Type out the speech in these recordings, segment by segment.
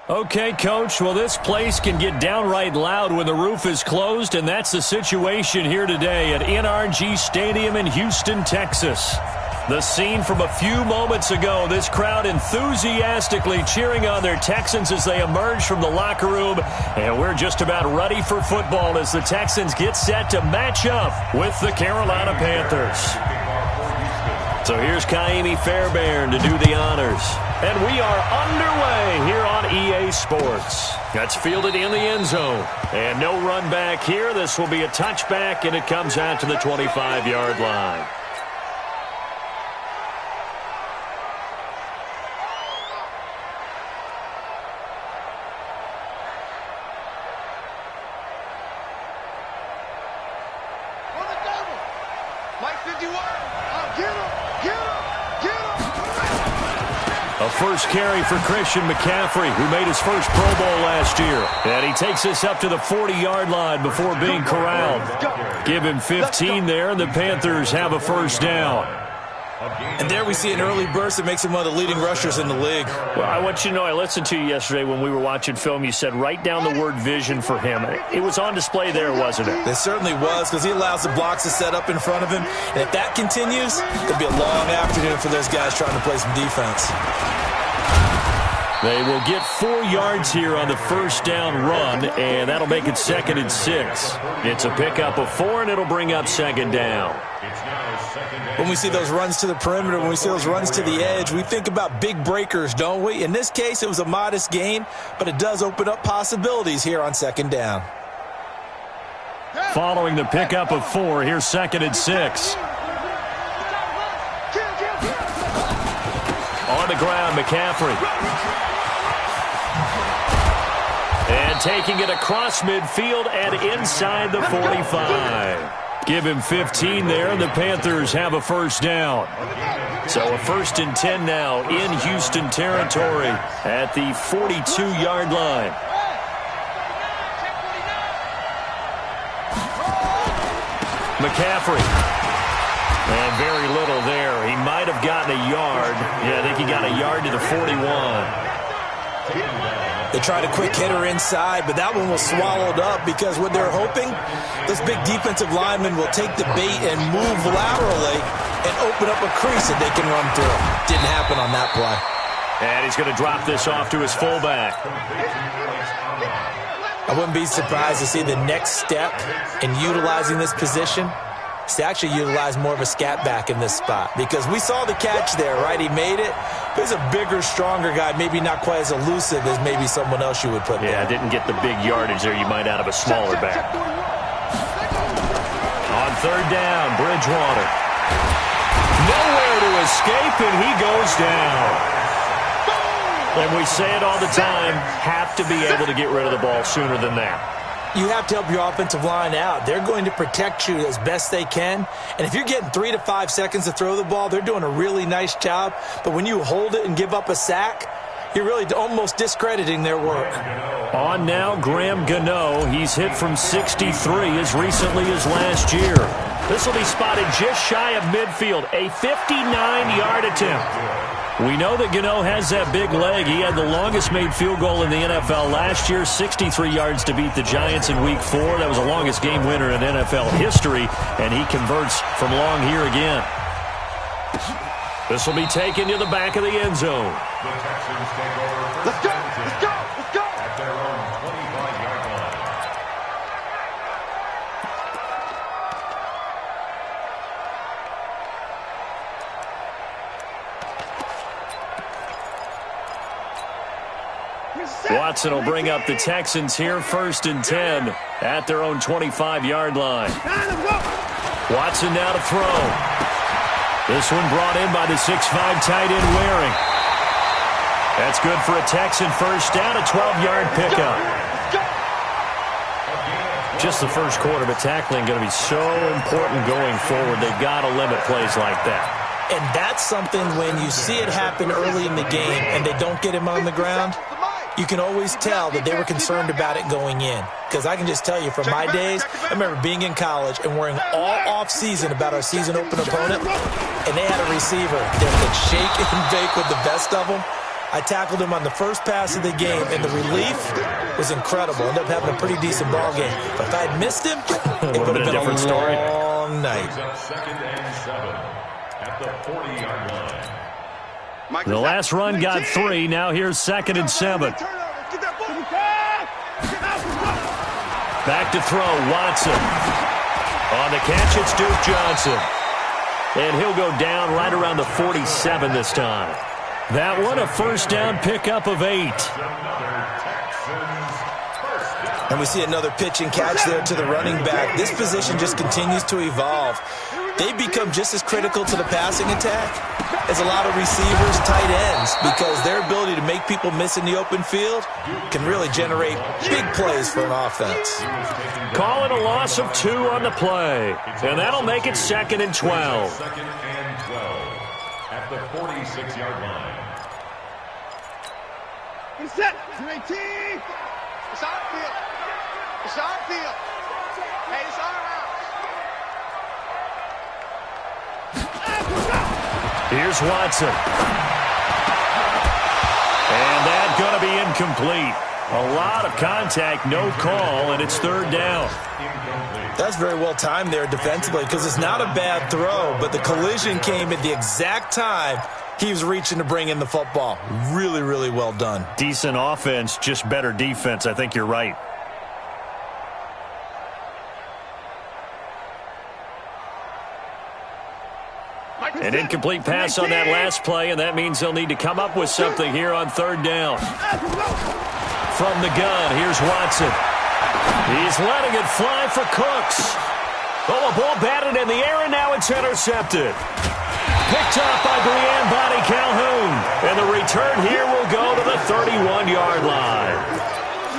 Okay, Coach, well, this place can get downright loud when the roof is closed, and that's the situation here today at NRG Stadium in Houston, Texas. The scene from a few moments ago, this crowd enthusiastically cheering on their Texans as they emerge from the locker room, and we're just about ready for football as the Texans get set to match up with the Carolina Panthers. So here's Kaimi Fairbairn to do the honors. And we are underway here on EA Sports. That's fielded in the end zone. And no run back here. This will be a touchback, and it comes out to the 25-yard line. A first carry for Christian McCaffrey, who made his first Pro Bowl last year. And he takes us up to the 40-yard line before being corralled. Give him 15 there, and the Panthers have a first down. And there we see an early burst that makes him one of the leading rushers in the league. Well, I want you to know, I listened to you yesterday when we were watching film. You said write down the word vision for him. It was on display there, wasn't it? It certainly was, because he allows the blocks to set up in front of him. And if that continues, it'll be a long afternoon for those guys trying to play some defense. They will get 4 yards here on the first down run, and that'll make it 2nd and 6. It's a pickup of 4, and it'll bring up 2nd down. When we see those runs to the perimeter, when we see those runs to the edge, we think about big breakers, don't we? In this case, it was a modest gain, but it does open up possibilities here on 2nd down. Following the pickup of 4, here's 2nd and 6. On the ground, McCaffrey. And taking it across midfield and inside the 45. Give him 15 there, and the Panthers have a first down. So a 1st and 10 now in Houston territory at the 42-yard line. McCaffrey. And very little there. He might have gotten a yard. Yeah, I think he got a yard to the 41. They tried a quick hitter inside, but that one was swallowed up because what they're hoping, those big defensive linemen will take the bait and move laterally and open up a crease that they can run through. Didn't happen on that play. And he's going to drop this off to his fullback. I wouldn't be surprised to see the next step in utilizing this position is to actually utilize more of a scat back in this spot, because we saw the catch there, right? He made it. But he's a bigger, stronger guy, maybe not quite as elusive as maybe someone else you would put there. Yeah, didn't get the big yardage there you might out of a smaller back. On 3rd down, Bridgewater. Nowhere to escape, and he goes down. And we say it all the time, have to be able to get rid of the ball sooner than that. You have to help your offensive line out. They're going to protect you as best they can. And if you're getting 3 to 5 seconds to throw the ball, they're doing a really nice job. But when you hold it and give up a sack, you're really almost discrediting their work. On now, Graham Gano. He's hit from 63 as recently as last year. This will be spotted just shy of midfield. A 59-yard attempt. We know that Gano has that big leg. He had the longest made field goal in the NFL last year, 63 yards to beat the Giants in Week 4. That was the longest game winner in NFL history, and he converts from long here again. This will be taken to the back of the end zone. Let's go! Let's go! Let's go! At their own 25-yard line. Watson will bring up the Texans here, 1st and 10 at their own 25-yard line. Watson now to throw. This one brought in by the 6'5" tight end Waring. That's good for a Texan first down, a 12-yard pickup. Just the first quarter, but tackling going to be so important going forward. They've got to limit plays like that. And that's something when you see it happen early in the game and they don't get him on the ground, you can always tell that they were concerned about it going in. Because I can just tell you from my days, I remember being in college and worrying all off-season about our season-open opponent, and they had a receiver that could shake and bake with the best of them. I tackled him on the first pass of the game, and the relief was incredible. Ended up having a pretty decent ball game. But if I had missed him, it would have been a different story. Long night. Second and 7 at the 40-yard line. The last run got 3. Now here's 2nd and 7. Back to throw, Watson. On the catch, it's Duke Johnson. And he'll go down right around the 47 this time. That one, a first down pickup of 8. And we see another pitch and catch there to the running back. This position just continues to evolve. They become just as critical to the passing attack as a lot of receivers, tight ends, because their ability to make people miss in the open field can really generate big plays for an offense. Call it a loss of 2 on the play, and that'll make it 2nd and 12. 2nd and 12 at the 46-yard line. Set. 218. It's our field. It's our field. Hey, it's our house. Here's Watson. And that's going to be incomplete. A lot of contact, no call, and it's 3rd down. That's very well timed there defensively, because it's not a bad throw, but the collision came at the exact time he was reaching to bring in the football. Really, really well done. Decent offense, just better defense. I think you're right. An incomplete pass on that last play, and that means they'll need to come up with something here on 3rd down. From the gun, here's Watson. He's letting it fly for Cooks. Oh, a ball batted in the air, and now it's intercepted. Picked up by Brianne Bonnie Calhoun. And the return here will go to the 31-yard line.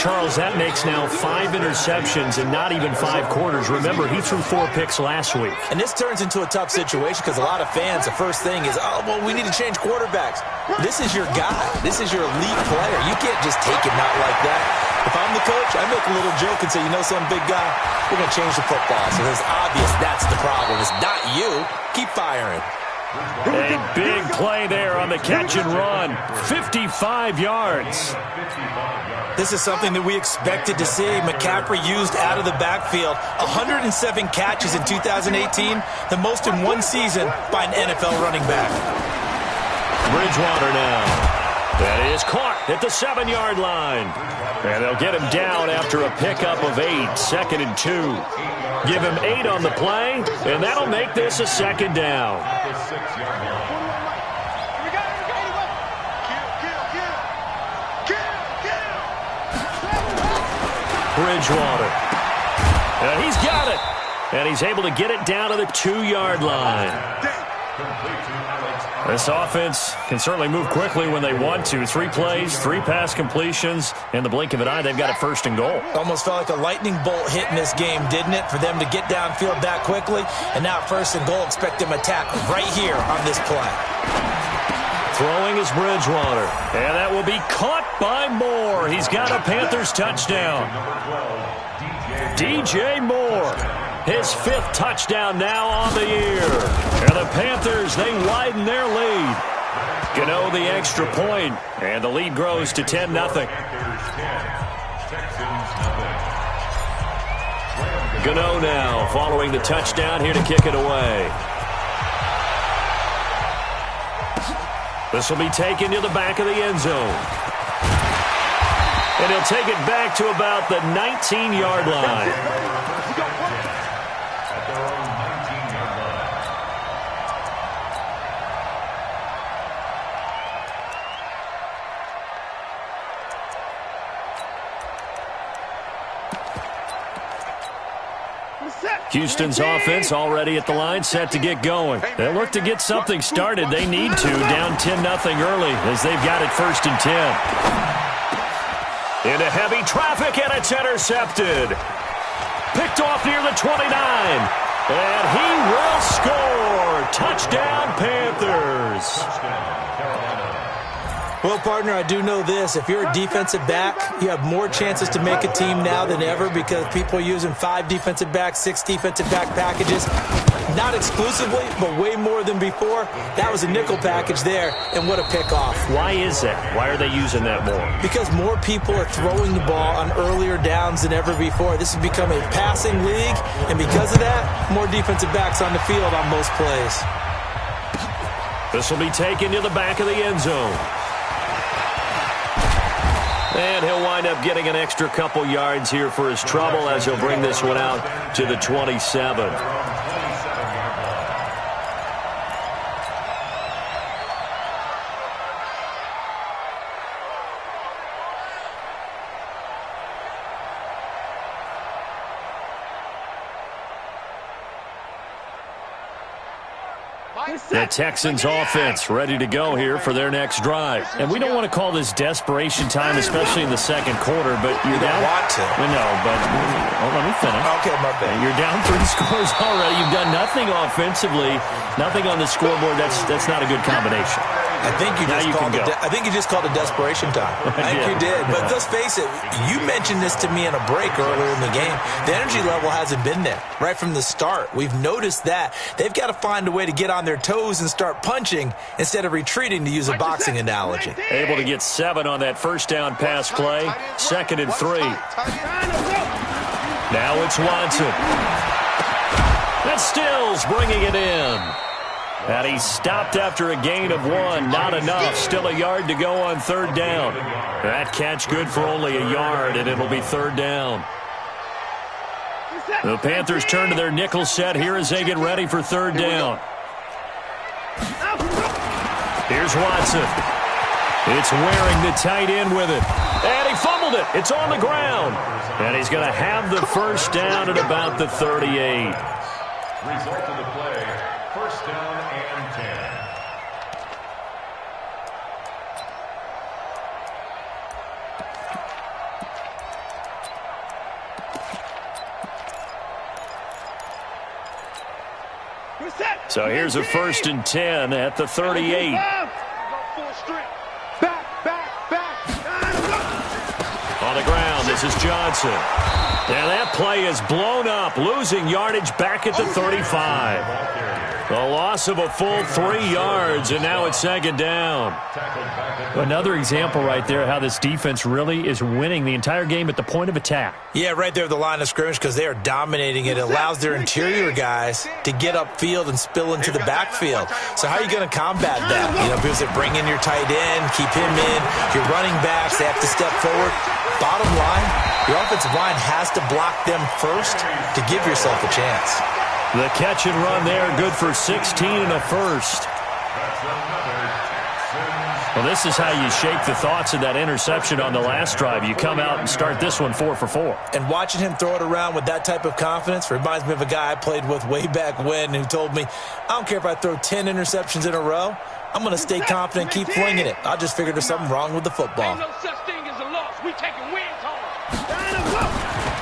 Charles, that makes now 5 interceptions in not even 5 quarters. Remember, he threw 4 picks last week. And this turns into a tough situation because a lot of fans, the first thing is, oh, well, we need to change quarterbacks. This is your guy. This is your elite player. You can't just take him out like that. If I'm the coach, I make a little joke and say, you know some big guy, we're going to change the football. So it's obvious that's the problem. It's not you. Keep firing. A big play there on the catch and run. 55 yards. This is something that we expected to see. McCaffrey used out of the backfield. 107 catches in 2018, the most in one season by an NFL running back. Bridgewater now. That is caught at the 7-yard line. And they'll get him down after a pickup of 8, 2nd and 2. Give him 8 on the play, and that'll make this a 2nd down. Bridgewater. And he's got it. And he's able to get it down to the 2-yard line. This offense can certainly move quickly when they want to. 3 plays, 3 pass completions. In the blink of an eye, they've got a 1st and goal. Almost felt like a lightning bolt hit in this game, didn't it? For them to get downfield that quickly. And now 1st and goal, expect them to attack right here on this play. Throwing is Bridgewater. And that will be caught by Moore. He's got a Panthers touchdown. DJ Moore. His 5th touchdown now on the year. And the Panthers, they widen their lead. Gano the extra point, and the lead grows to 10-0. Gano now following the touchdown here to kick it away. This will be taken to the back of the end zone. And he'll take it back to about the 19-yard line. Houston's offense already at the line, set to get going. They look to get something started. They need to, down 10-0 early as they've got it 1st and 10. Into heavy traffic, and it's intercepted. Picked off near the 29. And he will score. Touchdown, Panthers. Well, partner, I do know this. If you're a defensive back, you have more chances to make a team now than ever because people are using 5 defensive backs, 6 defensive back packages. Not exclusively, but way more than before. That was a nickel package there, and what a pickoff. Why is that? Why are they using that more? Because more people are throwing the ball on earlier downs than ever before. This has become a passing league, and because of that, more defensive backs on the field on most plays. This will be taken to the back of the end zone. And he'll wind up getting an extra couple yards here for his trouble as he'll bring this one out to the 27. The Texans offense ready to go here for their next drive. And we don't want to call this desperation time, especially in the second quarter, but you're down. You don't want to. No, but let me finish. Okay, my bad. You're down 3 scores already. You've done nothing offensively, nothing on the scoreboard. That's not a good combination. I think you just called it desperation time. I think you did. But let's face it, you mentioned this to me in a break earlier in the game. The energy level hasn't been there right from the start. We've noticed that. They've got to find a way to get on their toes and start punching instead of retreating, to use a boxing analogy. Able to get 7 on that first down pass play. 2nd and 3. Now it's Watson. That's Stills bringing it in. And he stopped after a gain of 1. Not enough. Still a yard to go on 3rd down. That catch good for only a yard, and it'll be 3rd down. The Panthers turn to their nickel set here as they get ready for 3rd down. Here's Watson. It's wearing the tight end with it. And he fumbled it. It's on the ground. And he's going to have the first down at about the 38. Result of the play, first down and 10. So here's a 1st and 10 at the 38. On the ground, this is Johnson. And that play is blown up, losing yardage back at the 35. The loss of a full 3 yards, and now it's 2nd down. Another example right there how this defense really is winning the entire game at the point of attack. Yeah, right there at the line of scrimmage because they are dominating it. It allows their interior guys to get upfield and spill into the backfield. So how are you going to combat that? Because they bring in your tight end, keep him in. Your running backs, they have to step forward. Bottom line, your offensive line has to block them first to give yourself a chance. The catch and run there, good for 16 and a first. Well, this is how you shake the thoughts of that interception on the last drive. You come out and start this one 4 for 4. And watching him throw it around with that type of confidence reminds me of a guy I played with way back when who told me, I don't care if I throw 10 interceptions in a row. I'm going to stay confident and keep flinging it. I just figured there's something wrong with the football. Ain't no such thing as a loss. We taking wins home.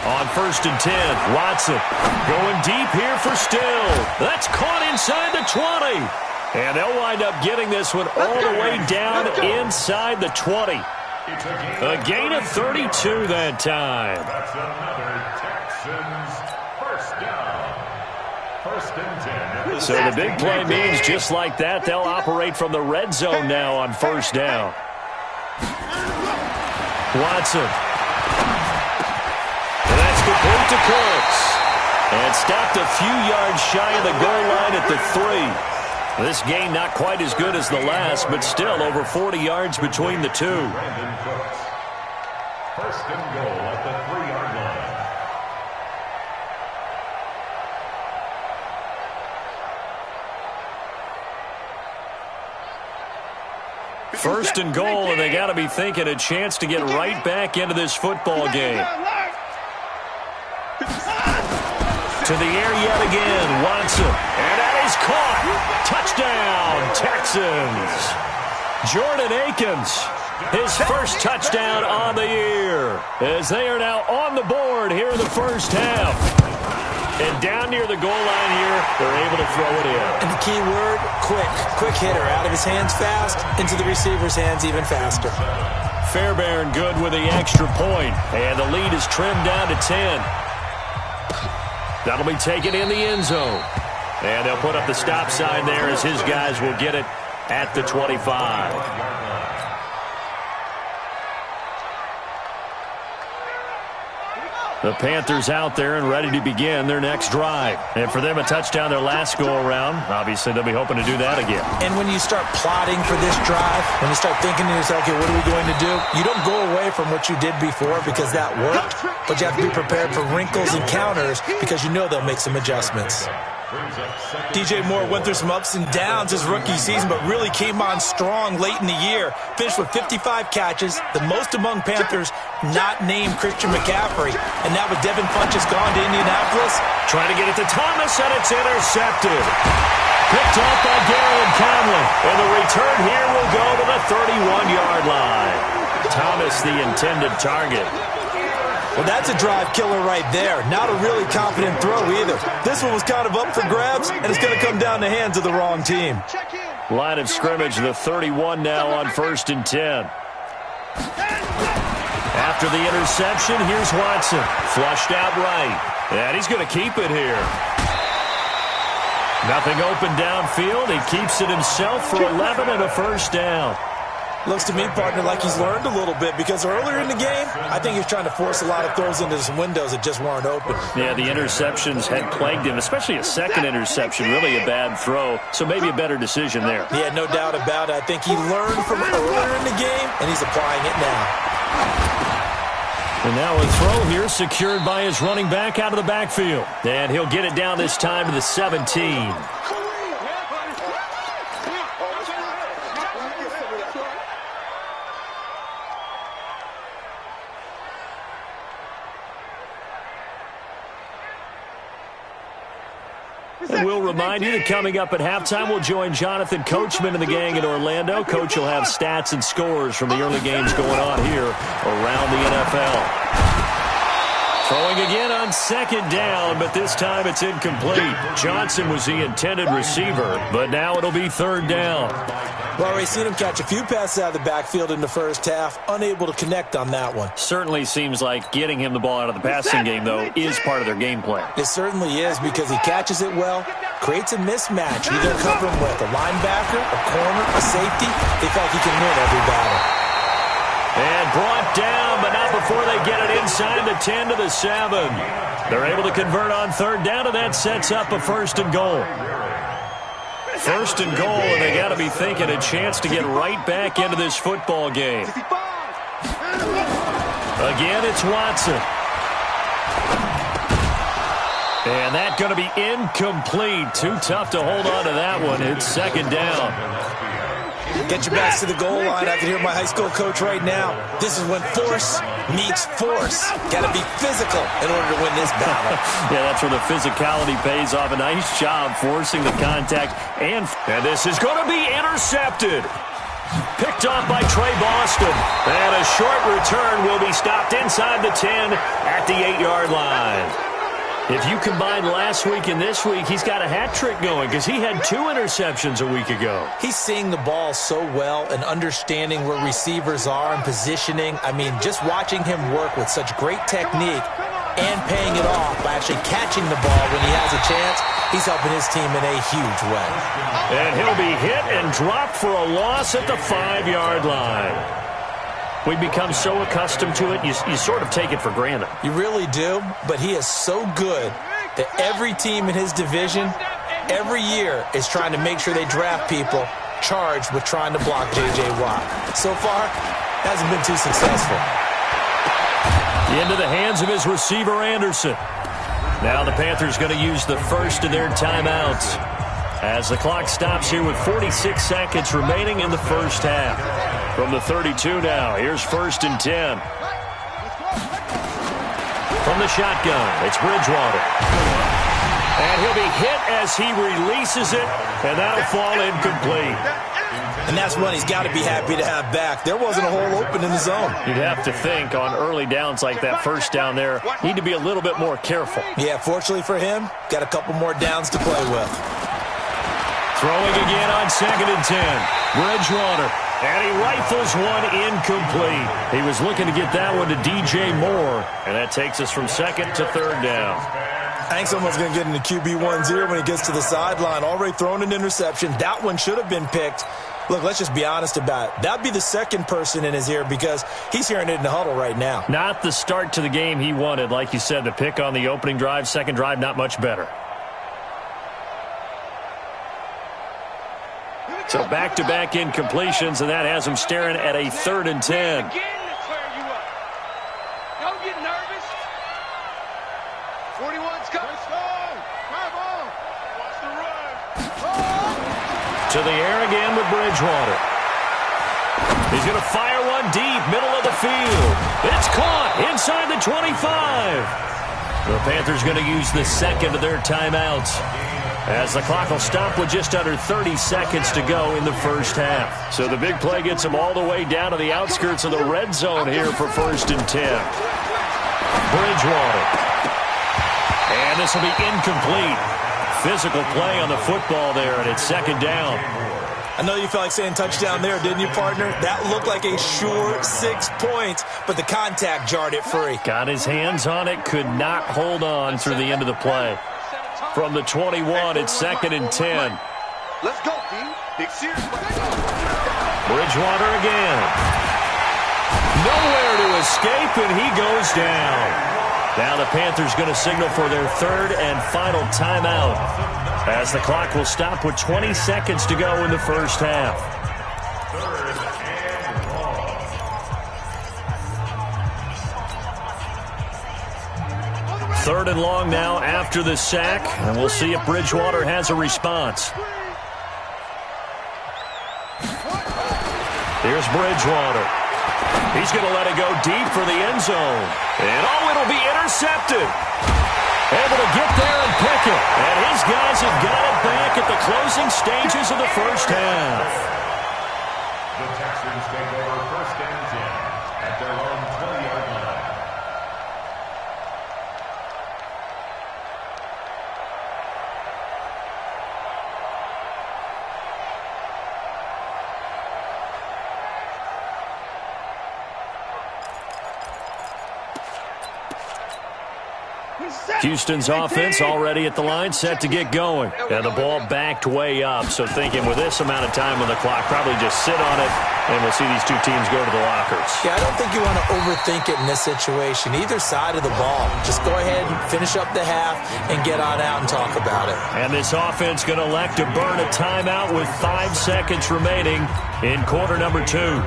On 1st and 10, Watson going deep here for Still. That's caught inside the 20. And they'll wind up getting this one all the way down inside the 20. A gain of 32 that time. That's another Texans first down. 1st and 10. So the big play means just like that, they'll operate from the red zone now on 1st down. Watson. And that's complete to Cooks. And stopped a few yards shy of the goal line at the 3. This game not quite as good as the last, but still over 40 yards between the two. 1st and goal at the 3-yard line. 1st and goal, and they got to be thinking a chance to get right back into this football game. To the air yet again, Watson. And that is caught. Touchdown, Texans. Jordan Akins, his first touchdown on the year, as they are now on the board here in the first half. And down near the goal line here, they're able to throw it in. And the key word, quick. Quick hitter. Out of his hands fast, into the receiver's hands even faster. Fairbairn good with the extra point. And the lead is trimmed down to 10. That'll be taken in the end zone. And they'll put up the stop sign there as his guys will get it at the 25. The Panthers out there and ready to begin their next drive. And for them, a touchdown their last go-around. Obviously, they'll be hoping to do that again. And when you start plotting for this drive, when you start thinking to yourself, okay, what are we going to do? You don't go away from what you did before because that worked, but you have to be prepared for wrinkles and counters because you know they'll make some adjustments. DJ Moore went through some ups and downs his rookie season, but really came on strong late in the year. Finished with 55 catches, the most among Panthers not named Christian McCaffrey. And now with Devin Funchess gone to Indianapolis. Trying to get it to Thomas, and it's intercepted. Picked off by Garrett Conley. And the return here will go to the 31-yard line. Thomas, the intended target. Well, that's a drive killer right there. Not a really confident throw either. This one was kind of up for grabs, and it's going to come down the hands of the wrong team. Line of scrimmage, the 31 now on 1st and 10. After the interception, here's Watson. Flushed out right. And he's going to keep it here. Nothing open downfield. He keeps it himself for 11 and a first down. Looks to me, partner, like he's learned a little bit because earlier in the game, I think he was trying to force a lot of throws into some windows that just weren't open. Yeah, the interceptions had plagued him, especially a second interception, really a bad throw, so maybe a better decision there. Yeah, no doubt about it. I think he learned from earlier in the game, and he's applying it now. And now a throw here secured by his running back out of the backfield. And he'll get it down this time to the 17. And we'll remind you that coming up at halftime, we'll join Jonathan Coachman and the gang in Orlando. Coach will have stats and scores from the early games going on here around the NFL. Throwing again on 2nd down, but this time it's incomplete. Johnson was the intended receiver, but now it'll be 3rd down. Well, we've seen him catch a few passes out of the backfield in the first half, unable to connect on that one. Certainly seems like getting him the ball out of the passing game, though, is part of their game plan. It certainly is because he catches it well, creates a mismatch. You're going to cover him with a linebacker, a corner, a safety. They feel like he can win every battle. And brought down, but not before they get it inside the 10 to the 7. They're able to convert on 3rd down, and that sets up a 1st and goal. 1st and goal, and they got to be thinking a chance to get right back into this football game. Again, it's Watson. And that's going to be incomplete. Too tough to hold on to that one. It's 2nd down. Get your backs to the goal line. I can hear my high school coach right now. This is when force meets force. Got to be physical in order to win this battle. Yeah, that's where the physicality pays off. A nice job forcing the contact. And this is going to be intercepted. Picked off by Trey Boston. And a short return will be stopped inside the 10 at the 8-yard line. If you combine last week and this week, he's got a hat trick going because he had 2 interceptions a week ago. He's seeing the ball so well and understanding where receivers are and positioning. I mean, just watching him work with such great technique and paying it off by actually catching the ball when he has a chance, he's helping his team in a huge way. And he'll be hit and dropped for a loss at the 5-yard line. We've become so accustomed to it, you sort of take it for granted. You really do, but he is so good that every team in his division, every year, is trying to make sure they draft people charged with trying to block J.J. Watt. So far, hasn't been too successful. Into the hands of his receiver, Anderson. Now the Panthers going to use the first of their timeouts as the clock stops here with 46 seconds remaining in the first half. From the 32 now, here's 1st and 10. From the shotgun, it's Bridgewater. And he'll be hit as he releases it, and that'll fall incomplete. And that's one he's got to be happy to have back. There wasn't a hole open in the zone. You'd have to think on early downs like that first down there, need to be a little bit more careful. Yeah, fortunately for him, got a couple more downs to play with. Throwing again on 2nd and 10. Bridgewater. And he rifles one incomplete. He was looking to get that one to DJ Moore. And that takes us from 2nd to 3rd down. I think someone's going to get into QB1's ear when he gets to the sideline. Already thrown an interception. That one should have been picked. Look, let's just be honest about it. That'd be the second person in his ear because he's hearing it in the huddle right now. Not the start to the game he wanted. Like you said, the pick on the opening drive, second drive, not much better. So back-to-back incompletions, and that has him staring at a 3rd and 10. Don't get nervous. 41's coming. Come on. Watch the run. To the air again with Bridgewater. He's going to fire one deep, middle of the field. It's caught inside the 25. The Panthers going to use the second of their timeouts, as the clock will stop with just under 30 seconds to go in the first half. So the big play gets them all the way down to the outskirts of the red zone here for 1st and 10. Bridgewater. And this will be incomplete. Physical play on the football there, and it's 2nd down. I know you felt like saying touchdown there, didn't you, partner? That looked like a sure 6 points, but the contact jarred it free. Got his hands on it, could not hold on through the end of the play. From the 21, it's 2nd and 10. Let's go, D. Big series. Bridgewater again. Nowhere to escape, and he goes down. Now the Panthers going to signal for their 3rd and final timeout, as the clock will stop with 20 seconds to go in the first half. 3rd and long now after the sack, and we'll see if Bridgewater has a response. Here's Bridgewater. He's going to let it go deep for the end zone. And it'll be intercepted. Able to get there and pick it. And his guys have got it back at the closing stages of the first half. The Texans take over 1st and 10 at their own 20-yard line. Houston's offense already at the line, set to get going. And the ball backed way up, so thinking with this amount of time on the clock, probably just sit on it, and we'll see these two teams go to the lockers. Yeah, I don't think you want to overthink it in this situation. Either side of the ball. Just go ahead and finish up the half and get on out and talk about it. And this offense going to elect to burn a timeout with 5 seconds remaining in quarter number 2.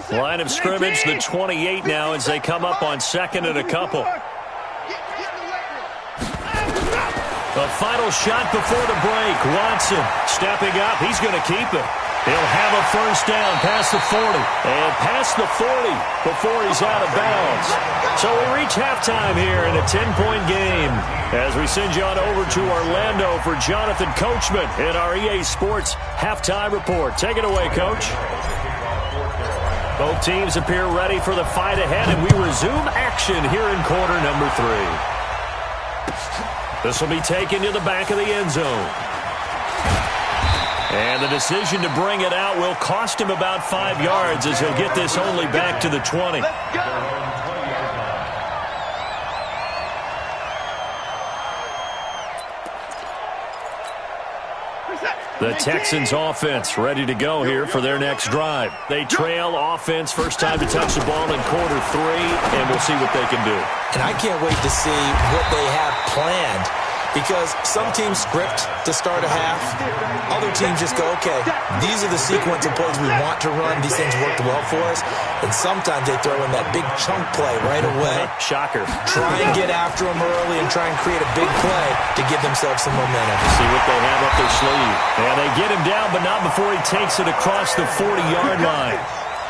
Line of scrimmage, the 28 now as they come up on 2nd and a couple. The final shot before the break. Watson stepping up. He's going to keep it. He'll have a first down past the 40. And past the 40 before he's out of bounds. So we reach halftime here in a 10-point game as we send you on over to Orlando for Jonathan Coachman in our EA Sports Halftime Report. Take it away, Coach. Both teams appear ready for the fight ahead, and we resume action here in quarter number 3. This will be taken to the back of the end zone. And the decision to bring it out will cost him about 5 yards as he'll get this only back to the 20. The Texans offense ready to go here for their next drive. They trail offense, first time to touch the ball in quarter 3, and we'll see what they can do. And I can't wait to see what they have planned, because some teams script to start a half. Other teams just go, okay, these are the sequence of plays we want to run. These things worked well for us. And sometimes they throw in that big chunk play right away. Shocker. Try and get after them early and try and create a big play to give themselves some momentum. See what they have up their sleeve. And they get him down, but not before he takes it across the 40-yard line.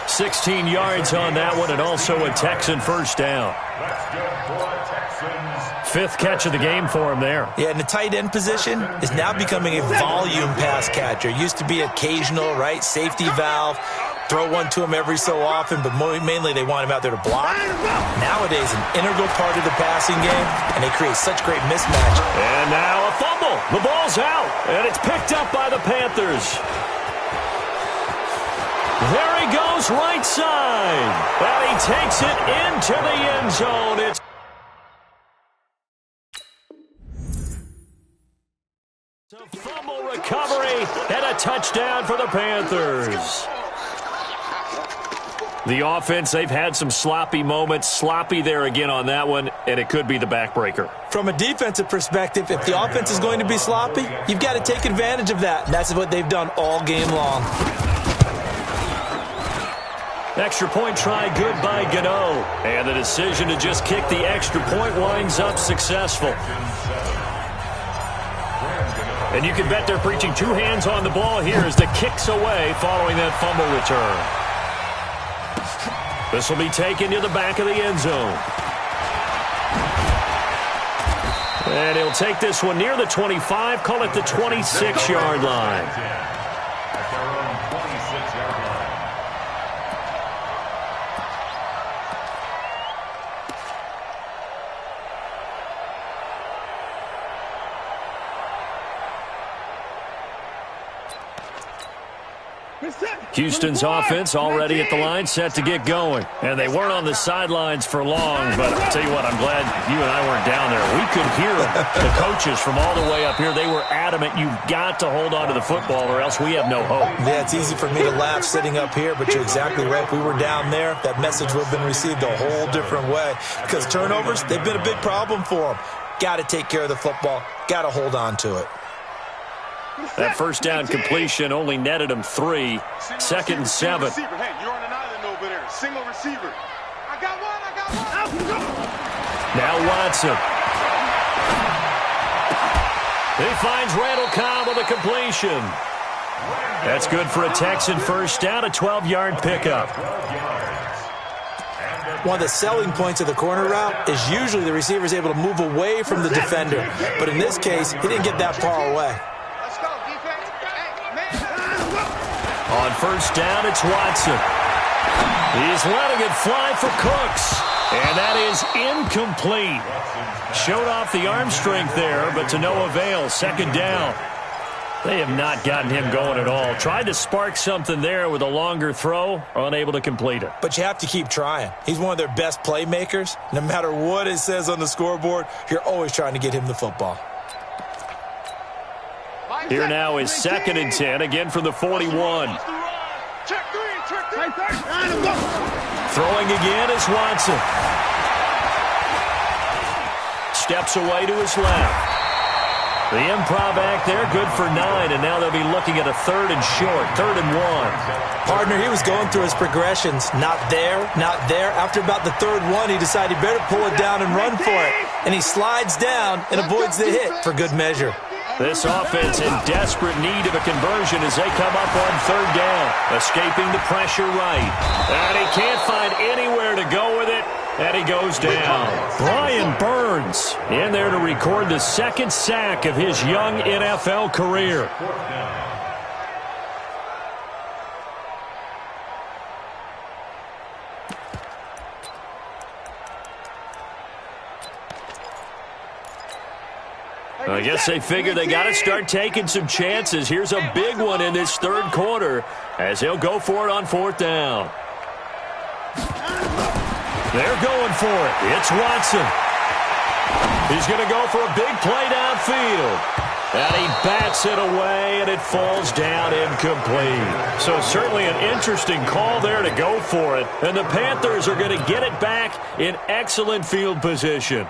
16 yards on that one, and also a Texan first down. Fifth catch of the game for him there. Yeah, and the tight end position is now becoming a volume pass catcher. Used to be occasional, right, safety valve. Throw one to him every so often, but mainly they want him out there to block. Nowadays, an integral part of the passing game, and they create such great mismatch. And now a fumble. The ball's out, and it's picked up by the Panthers. There he goes, right side. And he takes it into the end zone. It's a fumble recovery and a touchdown for the Panthers. The offense, they've had some sloppy moments. Sloppy there again on that one, and it could be the backbreaker. From a defensive perspective, if the offense is going to be sloppy, you've got to take advantage of that. And that's what they've done all game long. Extra point try good by Gano. And the decision to just kick the extra point winds up successful. And you can bet they're preaching two hands on the ball here as the kick's away following that fumble return. This will be taken to the back of the end zone. And he'll take this one near the 25, call it the 26-yard line. At their own 26-yard line. Houston's offense already at the line, set to get going. And they weren't on the sidelines for long, but I'll tell you what, I'm glad you and I weren't down there. We could hear the coaches from all the way up here. They were adamant, you've got to hold on to the football or else we have no hope. Yeah, it's easy for me to laugh sitting up here, but you're exactly right. If we were down there, that message would have been received a whole different way. Because turnovers, they've been a big problem for them. Got to take care of the football. Got to hold on to it. That first down completion only netted him 3. Second and 7. Hey, you're on an island over there. Single receiver. I got one. Now Watson. He finds Randall Cobb with a completion. That's good for a Texan first down, a 12-yard pickup. One of the selling points of the corner route is usually the receiver is able to move away from the defender. But in this case, he didn't get that far away. On first down, it's Watson. He's letting it fly for Cooks. And that is incomplete. Showed off the arm strength there, but to no avail. Second down. They have not gotten him going at all. Tried to spark something there with a longer throw, unable to complete it. But you have to keep trying. He's one of their best playmakers. No matter what it says on the scoreboard, you're always trying to get him the football. Here now is 2nd and 10, again from the 41. Throwing again is Watson. Steps away to his left. The improv act there, good for 9, and now they'll be looking at a 3rd and short, 3rd and 1. Partner, he was going through his progressions. Not there, not there. After about the 3rd one, he decided he better pull it down and run for it. And he slides down and avoids the hit for good measure. This offense in desperate need of a conversion as they come up on 3rd down. Escaping the pressure right. And he can't find anywhere to go with it. And he goes down. Brian Burns in there to record the 2nd sack of his young NFL career. I guess they figure they got to start taking some chances. Here's a big one in this 3rd quarter as they'll go for it on 4th down. They're going for it. It's Watson. He's going to go for a big play downfield. And he bats it away, and it falls down incomplete. So certainly an interesting call there to go for it. And the Panthers are going to get it back in excellent field position.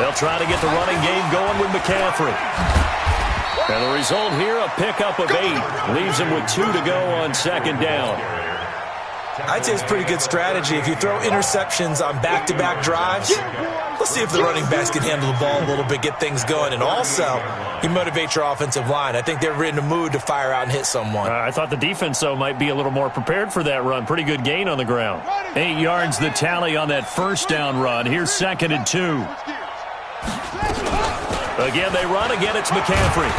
They'll try to get the running game going with McCaffrey. And the result here, a pickup of 8. Leaves him with 2 to go on second down. I'd say it's pretty good strategy. If you throw interceptions on back-to-back drives, let's see if the running backs can handle the ball a little bit, get things going. And also, you motivate your offensive line. I think they're in the mood to fire out and hit someone. I thought the defense, though, might be a little more prepared for that run. Pretty good gain on the ground. 8 yards the tally on that first down run. Here's 2nd and 2. Again, they run. Again, it's McCaffrey.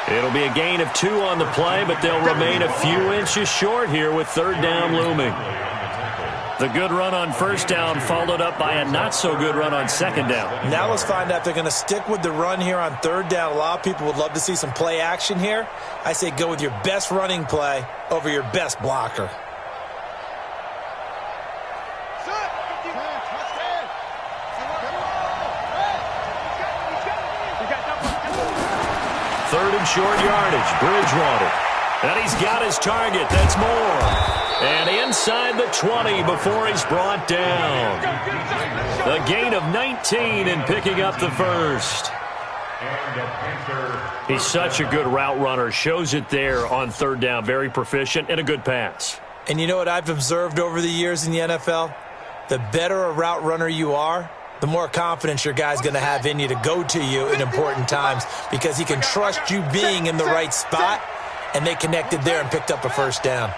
It'll be a gain of 2 on the play, but they'll remain a few inches short here with 3rd down looming. The good run on first down followed up by a not-so-good run on second down. Now let's find out if they're going to stick with the run here on 3rd down. A lot of people would love to see some play action here. I say go with your best running play over your best blocker. Third and short yardage, Bridgewater. And he's got his target. That's Moore. And inside the 20 before he's brought down. The gain of 19 and picking up the first. He's such a good route runner. Shows it there on 3rd down. Very proficient and a good pass. And you know what I've observed over the years in the NFL? The better a route runner you are, the more confidence your guy's going to have in you to go to you in important times because he can trust you being in the right spot, and they connected there and picked up a first down.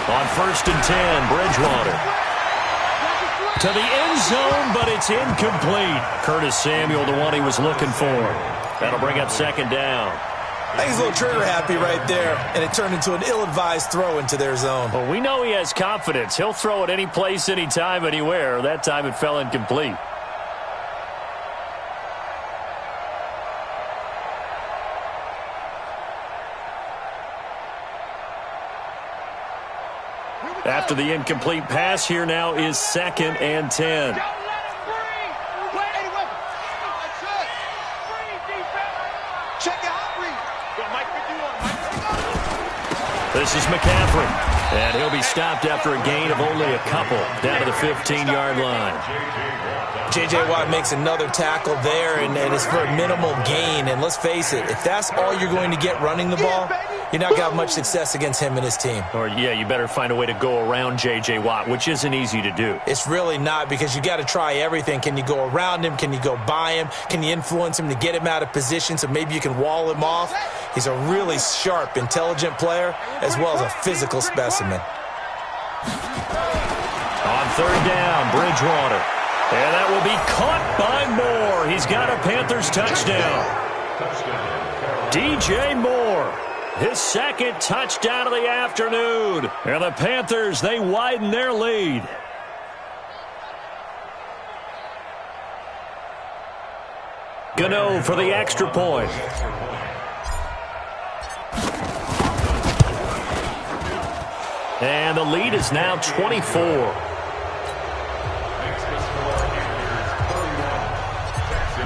On 1st and 10, Bridgewater. To the end zone, but it's incomplete. Curtis Samuel, the one he was looking for. That'll bring up 2nd down. I think he's a little trigger happy right there, and it turned into an ill-advised throw into their zone. Well, we know he has confidence. He'll throw it any place, anytime, anywhere. That time it fell incomplete. After the incomplete pass, here now is 2nd and 10. This is McCaffrey, and he'll be stopped after a gain of only a couple down to the 15-yard line. J.J. Watt makes another tackle there, and it's for a minimal gain. And let's face it, if that's all you're going to get running the ball, you're not going to have much success against him and his team. Or, yeah, you better find a way to go around J.J. Watt, which isn't easy to do. It's really not, because you got to try everything. Can you go around him? Can you go by him? Can you influence him to get him out of position so maybe you can wall him off? He's a really sharp, intelligent player, as well as a physical specimen. On 3rd down, Bridgewater. And that will be caught by Moore. He's got a Panthers touchdown. DJ Moore, his 2nd touchdown of the afternoon. And the Panthers, they widen their lead. Gano for the extra point. And the lead is now 24.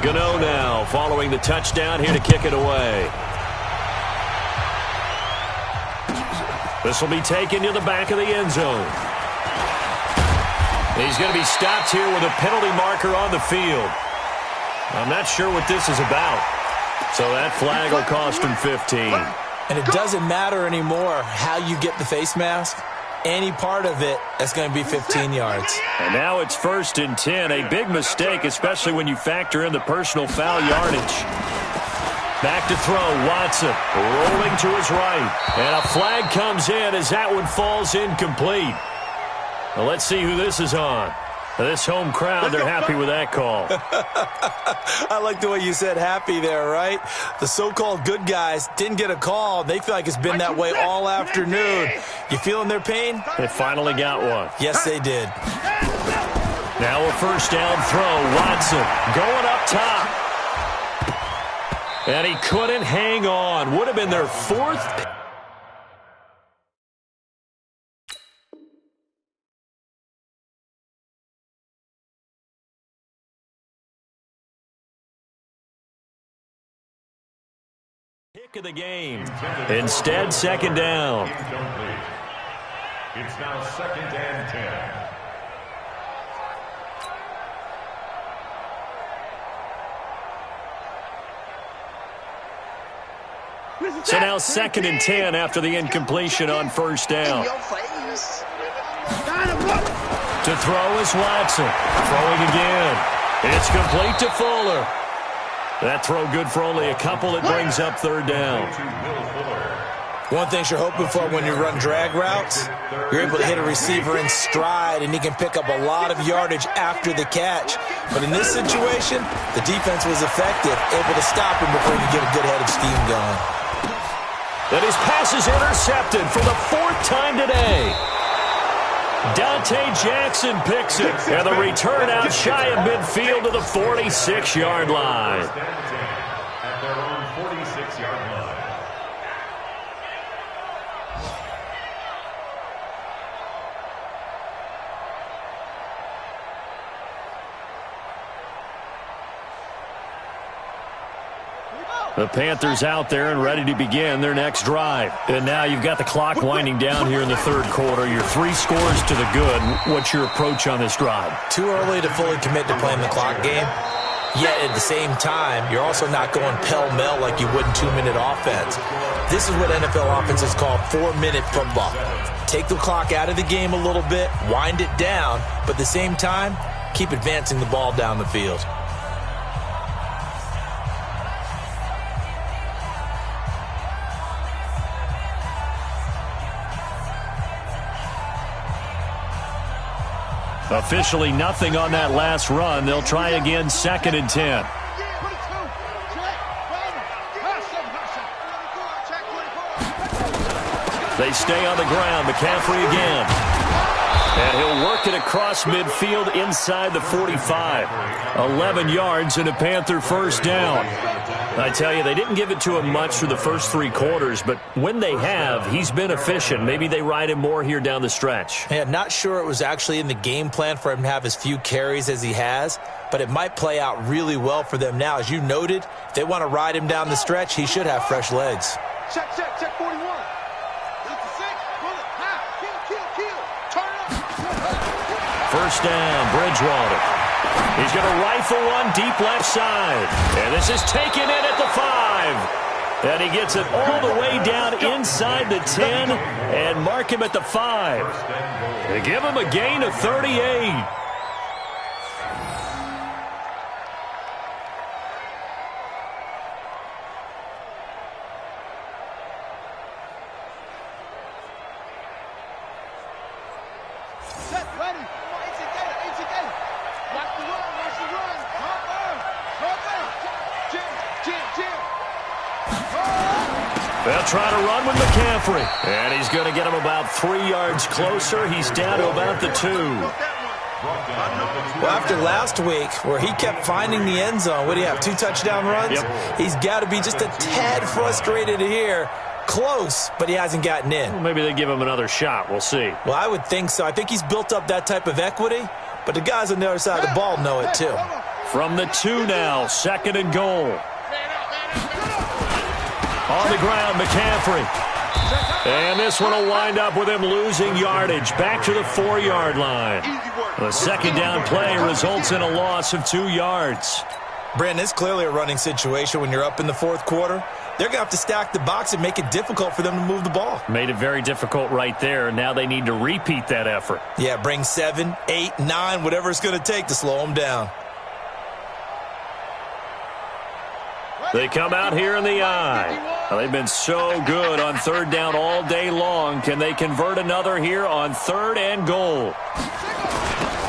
Gano now following the touchdown here to kick it away. This will be taken to the back of the end zone. He's going to be stopped here with a penalty marker on the field. I'm not sure what this is about. So that flag will cost him 15. And it doesn't matter anymore how you get the face mask. Any part of it, that's going to be 15 yards. And now it's 1st and 10. A big mistake, especially when you factor in the personal foul yardage. Back to throw, Watson rolling to his right. And a flag comes in as that one falls incomplete. Well, let's see who this is on. This home crowd, they're happy with that call. I like the way you said happy there, right? The so-called good guys didn't get a call. They feel like it's been that way all afternoon. You feeling their pain? They finally got one. Yes, they did. Now a 1st down throw. Watson going up top. And he couldn't hang on. Would have been their 4th. Pick of the game. Instead, 2nd down. It's now 2nd and 10. So now 2nd and 10 after the incompletion on first down. To throw is Watson. Throwing again. It's complete to Fuller. That throw good for only a couple. It brings up third down. One thing you're hoping for when you run drag routes, you're able to hit a receiver in stride, and he can pick up a lot of yardage after the catch. But in this situation, the defense was effective, able to stop him before he could get a good head of steam going. And his pass is intercepted for the 4th time today. Dante Jackson picks it, and the return out shy of midfield to the 46-yard line. At their own 46-yard line. The Panthers out there and ready to begin their next drive. And now you've got the clock winding down here in the third quarter. You're 3 scores to the good. What's your approach on this drive? Too early to fully commit to playing the clock game. Yet at the same time, you're also not going pell-mell like you would in 2-minute offense. This is what NFL offenses call 4-minute football. Take the clock out of the game a little bit, wind it down, but at the same time, keep advancing the ball down the field. Officially nothing on that last run. They'll try again 2nd and 10. They stay on the ground. McCaffrey again. And he'll work it across midfield inside the 45. 11 yards and a Panther first down. I tell you, they didn't give it to him much for the first 3 quarters, but when they have, he's been efficient. Maybe they ride him more here down the stretch. Yeah, not sure it was actually in the game plan for him to have as few carries as he has, but it might play out really well for them now. As you noted, if they want to ride him down the stretch, he should have fresh legs. Check 41. First down, Bridgewater. He's going to rifle one deep left side. And this is taken in at the 5. And he gets it all the way down inside the 10 and mark him at the 5. They give him a gain of 38. They'll try to run with McCaffrey. And he's going to get him about 3 yards closer. He's down to about the 2. Well, after last week, where he kept finding the end zone, what do you have, 2 touchdown runs? Yep. He's got to be just a tad frustrated here. Close, but he hasn't gotten in. Well, maybe they give him another shot. We'll see. Well, I would think so. I think he's built up that type of equity, but the guys on the other side of the ball know it too. From the 2 now, 2nd and goal. On the ground, McCaffrey. And this one will wind up with him losing yardage back to the 4-yard line. The second down play results in a loss of 2 yards. Brandon, it's clearly a running situation when you're up in the 4th quarter. They're going to have to stack the box and make it difficult for them to move the ball. Made it very difficult right there. Now they need to repeat that effort. Yeah, bring 7, 8, 9, whatever it's going to take to slow them down. They come out here in the eye. Well, they've been so good on 3rd down all day long. Can they convert another here on 3rd and goal?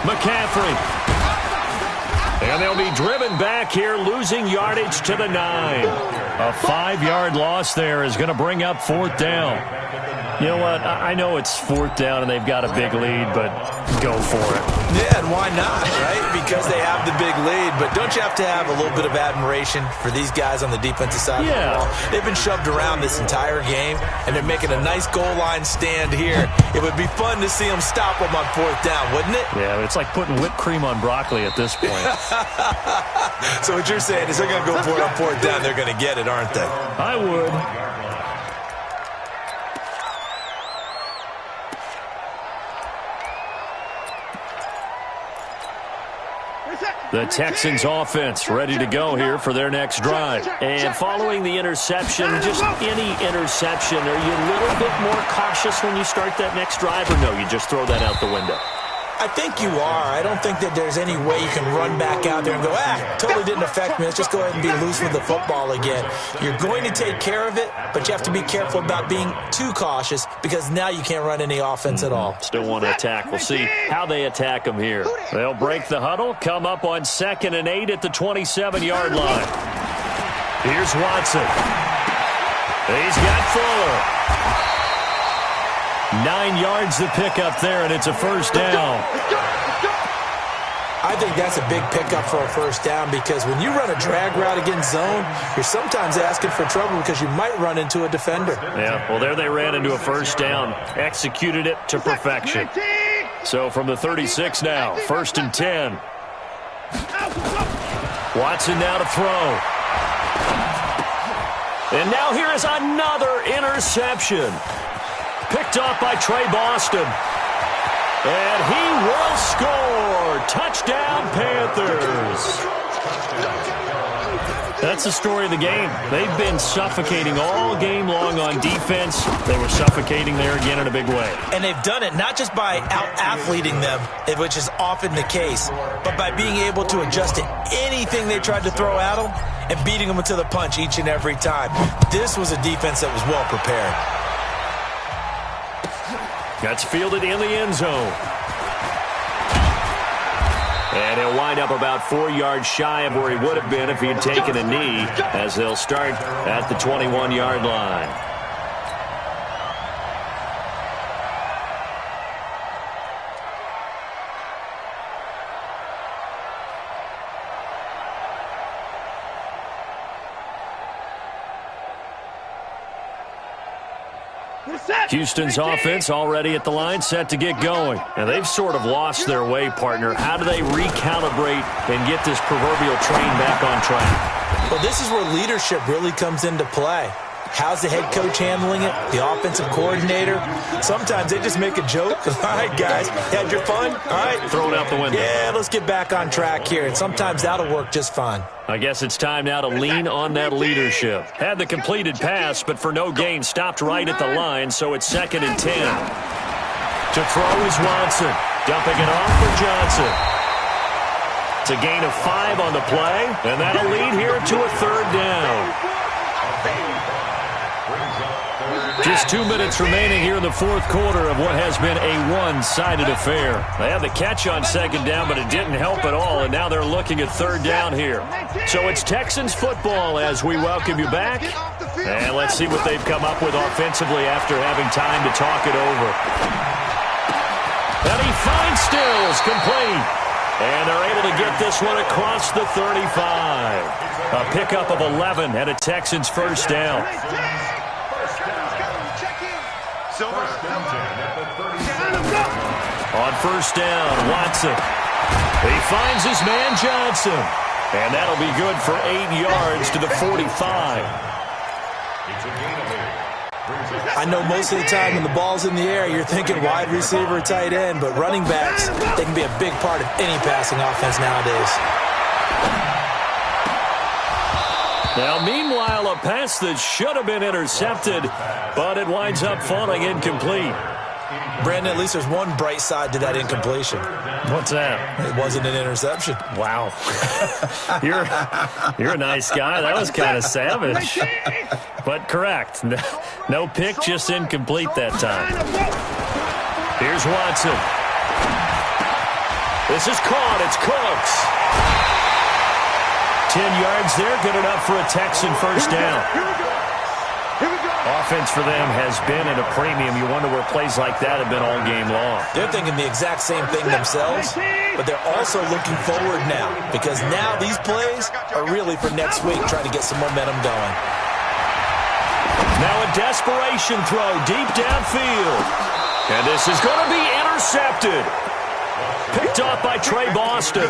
McCaffrey. And they'll be driven back here, losing yardage to the 9. A 5-yard loss there is going to bring up 4th down. You know what? I know it's 4th down and they've got a big lead, but go for it. Yeah, and why not, right? Because they have the big lead. But don't you have to have a little bit of admiration for these guys on the defensive side of the ball? They've been shoved around this entire game, and they're making a nice goal line stand here. It would be fun to see them stop them on 4th down, wouldn't it? Yeah, it's like putting whipped cream on broccoli at this point. So what you're saying is they're going to go for it on 4th down. They're going to get it, aren't they? I would. The Texans offense ready to go here for their next drive. And following the interception, just any interception, are you a little bit more cautious when you start that next drive, or no, you just throw that out the window? I think you are. I don't think that there's any way you can run back out there and go, totally didn't affect me. Let's just go ahead and be loose with the football again. You're going to take care of it, but you have to be careful about being too cautious because now you can't run any offense at all. Still want to attack. We'll see how they attack them here. They'll break the huddle, come up on 2nd and 8 at the 27-yard line. Here's Watson. He's got Fuller. 9 yards to pick up there, and it's a first down. I think that's a big pickup for a first down because when you run a drag route against zone, you're sometimes asking for trouble because you might run into a defender. Yeah, well, there they ran into a first down, executed it to perfection. So from the 36 now, 1st and 10. Watson now to throw. And now here is another interception. Picked off by Trey Boston. And he will score. Touchdown, Panthers. That's the story of the game. They've been suffocating all game long on defense. They were suffocating there again in a big way. And they've done it not just by out-athleting them, which is often the case, but by being able to adjust to anything they tried to throw at them and beating them to the punch each and every time. This was a defense that was well prepared. That's fielded in the end zone. And he'll wind up about 4 yards shy of where he would have been if he had taken a knee, as they'll start at the 21-yard line. Houston's offense already at the line, set to get going. And they've sort of lost their way, partner. How do they recalibrate and get this proverbial train back on track? Well, this is where leadership really comes into play. How's the head coach handling it? The offensive coordinator? Sometimes they just make a joke. All right, guys, had your fun? All right. Throw it out the window. Yeah, let's get back on track here. And sometimes that'll work just fine. I guess it's time now to lean on that leadership. Had the completed pass, but for no gain, stopped right at the line, so it's 2nd and 10. To throw is Watson. Dumping it off for Johnson. It's a gain of 5 on the play, and that'll lead here to a 3rd down. Just 2 minutes remaining here in the 4th quarter of what has been a one-sided affair. They had the catch on 2nd down, but it didn't help at all, and now they're looking at 3rd down here. So it's Texans football as we welcome you back. And let's see what they've come up with offensively after having time to talk it over. And he finds Stills, complete. And they're able to get this one across the 35. A pickup of 11 and a Texans first down. On 1st down, Watson. He finds his man Johnson. And that'll be good for 8 yards to the 45. I know most of the time when the ball's in the air, you're thinking wide receiver, tight end, but running backs, they can be a big part of any passing offense nowadays. Now, meanwhile, a pass that should have been intercepted, but it winds up falling incomplete. Brandon, at least there's one bright side to that incompletion. What's that? It wasn't an interception. Wow. You're a nice guy. That was kind of savage. But correct. No pick, just incomplete that time. Here's Watson. This is caught. It's Cooks. 10 yards there, good enough for a Texan first down. Offense for them has been at a premium. You wonder where plays like that have been all game long. They're thinking the exact same thing themselves, but they're also looking forward now because now these plays are really for next week, trying to get some momentum going. Now a desperation throw deep downfield. And this is going to be intercepted. Picked picked off by Trey Boston.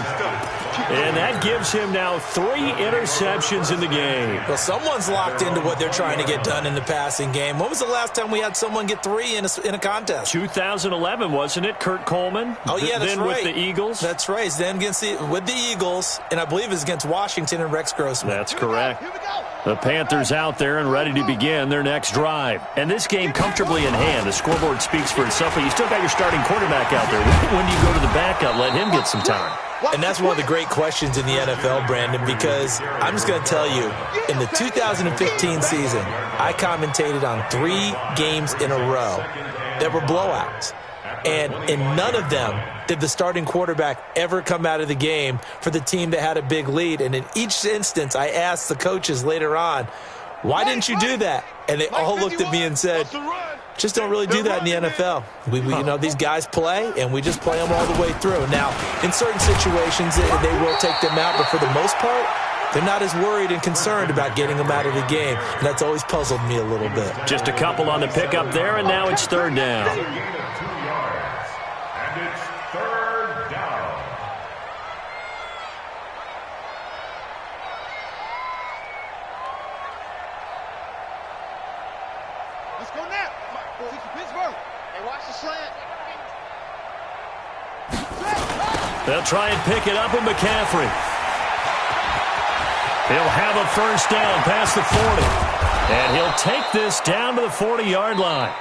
And that gives him now 3 interceptions in the game. Well, someone's locked into what they're trying to get done in the passing game. When was the last time we had someone get 3 in a contest? 2011, wasn't it, Kurt Coleman? Oh, yeah, that's then right. with the Eagles? That's right. Then with the Eagles, and I believe it was against Washington and Rex Grossman. That's correct. The Panthers out there and ready to begin their next drive. And this game comfortably in hand. The scoreboard speaks for itself, but you still got your starting quarterback out there. When do you go to the backup? Let him get some time. And that's one of the great questions in the NFL, Brandon, because I'm just going to tell you, in the 2015 season, I commentated on 3 games in a row that were blowouts. And in none of them did the starting quarterback ever come out of the game for the team that had a big lead. And in each instance, I asked the coaches later on, why didn't you do that? And they all looked at me and said, just don't really do that in the NFL. We you know, these guys play, and we just play them all the way through. Now, in certain situations, they will take them out, but for the most part, they're not as worried and concerned about getting them out of the game, and that's always puzzled me a little bit. Just a couple on the pickup there, and now it's 3rd down. And it's 3rd down. Let's go now. Pittsburgh. Hey, watch the slant. They'll try and pick it up with McCaffrey. He'll have a 1st down past the 40. And he'll take this down to the 40-yard line.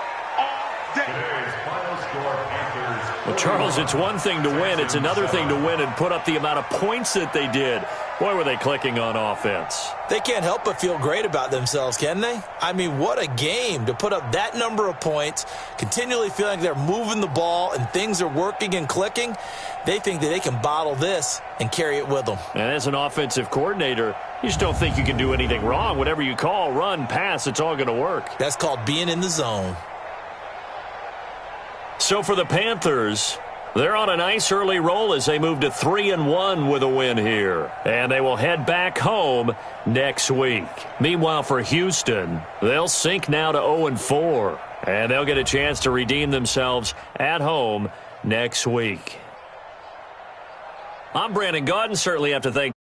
Today's final score, Panthers. Well, Charles, it's one thing to win. It's another thing to win and put up the amount of points that they did. Boy, were they clicking on offense. They can't help but feel great about themselves, can they? I mean, what a game to put up that number of points, continually feeling like they're moving the ball and things are working and clicking. They think that they can bottle this and carry it with them. And as an offensive coordinator, you just don't think you can do anything wrong. Whatever you call, run, pass, it's all going to work. That's called being in the zone. So for the Panthers, they're on a nice early roll as they move to 3-1 with a win here. And they will head back home next week. Meanwhile, for Houston, they'll sink now to 0-4. And they'll get a chance to redeem themselves at home next week. I'm Brandon Gaudin. Certainly have to thank